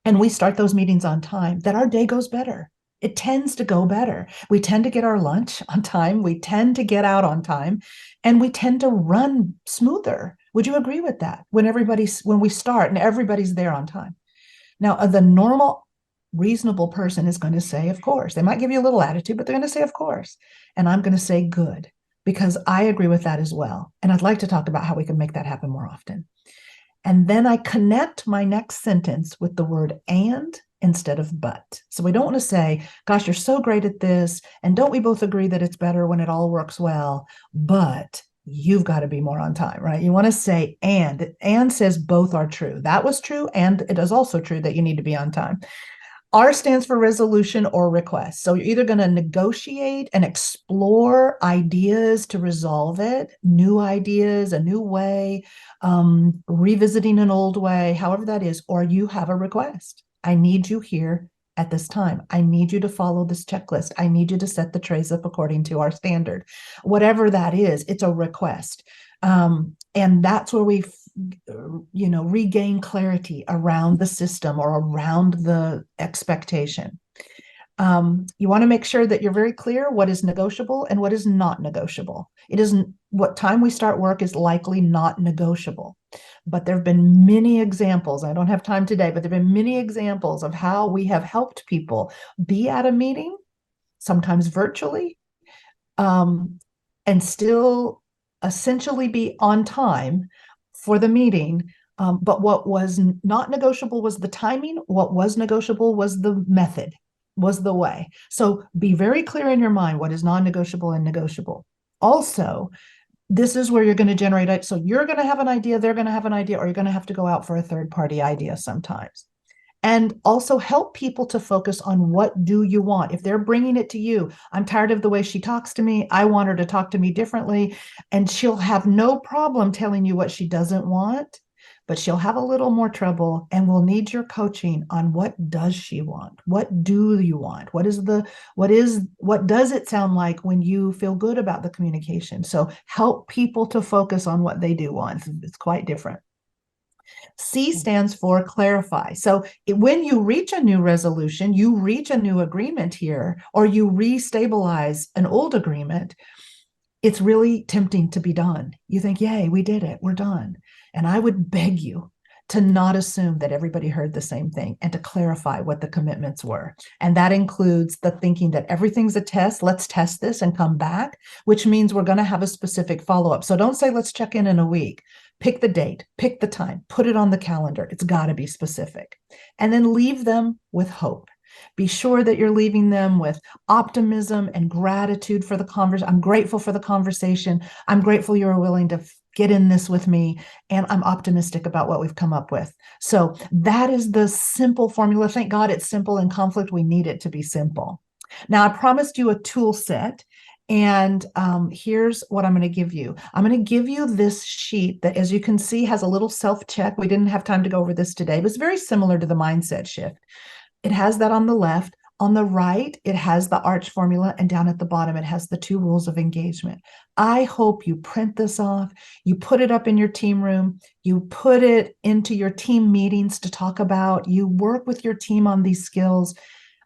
and we start those meetings on time, that our day goes better? It tends to go better. We tend to get our lunch on time. We tend to get out on time, and we tend to run smoother. Would you agree with that? When we start and everybody's there on time. Now, the normal reasonable person is going to say, of course. They might give you a little attitude, but they're going to say, of course. And I'm going to say, good, because I agree with that as well. And I'd like to talk about how we can make that happen more often. And then I connect my next sentence with the word and instead of but. So we don't want to say, gosh, you're so great at this. And don't we both agree that it's better when it all works well? But you've got to be more on time, right? You want to say and says both are true. That was true. And it is also true that you need to be on time. R stands for resolution or request. So you're either going to negotiate and explore ideas to resolve it, new ideas, a new way, revisiting an old way, however that is, or you have a request. I need you here at this time. I need you to follow this checklist. I need you to set the trays up according to our standard. Whatever that is, it's a request. And that's where we regain clarity around the system or around the expectation. You want to make sure that you're very clear what is negotiable and what is not negotiable. It isn't what time we start work is likely not negotiable. But there have been many examples. I don't have time today, but there have been many examples of how we have helped people be at a meeting, sometimes virtually, and still essentially be on time for the meeting. But what was not negotiable was the timing. What was negotiable was the method, was the way. So be very clear in your mind what is non-negotiable and negotiable. Also, this is where you're going to generate it. So you're going to have an idea, they're going to have an idea, or you're going to have to go out for a third-party idea sometimes. And also help people to focus on what do you want. If they're bringing it to you, I'm tired of the way she talks to me. I want her to talk to me differently. And she'll have no problem telling you what she doesn't want, but she'll have a little more trouble and will need your coaching on what does she want? What do you want? What does it sound like when you feel good about the communication? So help people to focus on what they do want. It's quite different. C stands for clarify. So when you reach a new resolution, you reach a new agreement here, or you restabilize an old agreement, it's really tempting to be done. You think, yay, we did it, we're done. And I would beg you to not assume that everybody heard the same thing and to clarify what the commitments were. And that includes the thinking that everything's a test, let's test this and come back, which means we're going to have a specific follow-up. So don't say, let's check in a week. Pick the date, pick the time, put it on the calendar. It's got to be specific. And then leave them with hope. Be sure that you're leaving them with optimism and gratitude for the conversation. I'm grateful for the conversation. I'm grateful you were willing to get in this with me, and I'm optimistic about what we've come up with. So that is the simple formula. Thank God it's simple. In conflict, we need it to be simple. Now, I promised you a tool set, and here's what I'm going to give you. I'm going to give you this sheet that, as you can see, has a little self-check. We didn't have time to go over this today, but it's very similar to the mindset shift. It has that on the left. On the right, it has the ARCH formula, and down at the bottom, it has the 2 rules of engagement. I hope you print this off, you put it up in your team room, you put it into your team meetings to talk about, you work with your team on these skills.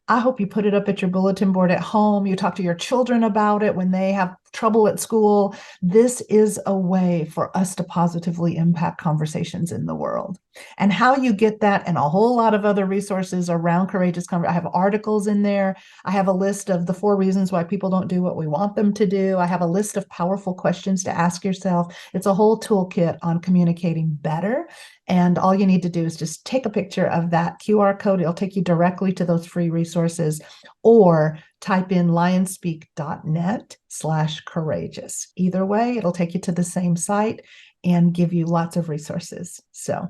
I hope you put it up at your bulletin board at home. You talk to your children about it when they have trouble at school. This is a way for us to positively impact conversations in the world. And how you get that and a whole lot of other resources around courageous conversation. I have articles in there. I have a list of the 4 reasons why people don't do what we want them to do. I have a list of powerful questions to ask yourself. It's a whole toolkit on communicating better. And all you need to do is just take a picture of that QR code. It'll take you directly to those free resources, or type in lionspeak.net/courageous. Either way, it'll take you to the same site and give you lots of resources. So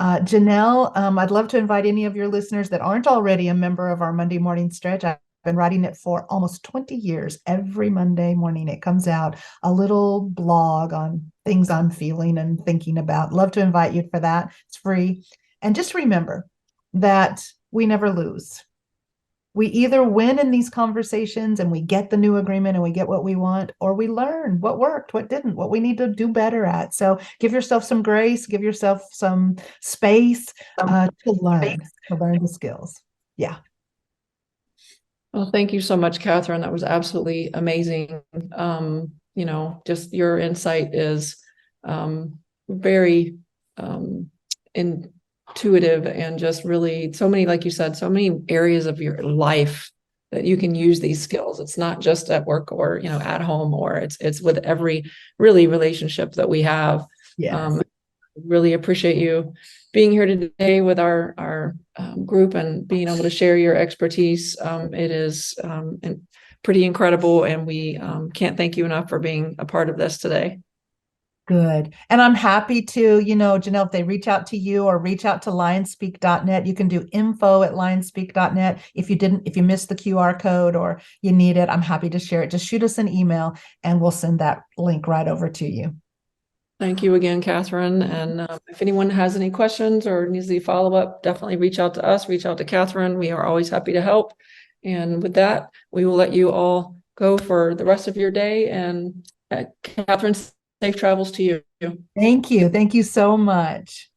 Janelle, I'd love to invite any of your listeners that aren't already a member of our Monday morning stretch. I've been writing it for almost 20 years. Every Monday morning, it comes out, a little blog on things I'm feeling and thinking about. Love to invite you for that. It's free. And just remember that we never lose. We either win in these conversations and we get the new agreement and we get what we want, or we learn what worked, what didn't, what we need to do better at. So give yourself some grace, give yourself some space to learn the skills. Yeah. Well, thank you so much, Catherine. That was absolutely amazing. Just your insight is very intuitive, and just really so many, like you said, so many areas of your life that you can use these skills. It's not just at work or, at home, or it's with every really relationship that we have. Yes. Really appreciate you being here today with our group and being able to share your expertise. It is pretty incredible, and we can't thank you enough for being a part of this today. Good. And I'm happy to, Janelle, if they reach out to you or reach out to lionspeak.net, you can do info@lionspeak.net. If you missed the QR code or you need it, I'm happy to share it. Just shoot us an email and we'll send that link right over to you. Thank you again, Catherine. And if anyone has any questions or needs any follow-up, definitely reach out to us, reach out to Catherine. We are always happy to help. And with that, we will let you all go for the rest of your day. And Catherine, safe travels to you. Thank you. Thank you so much.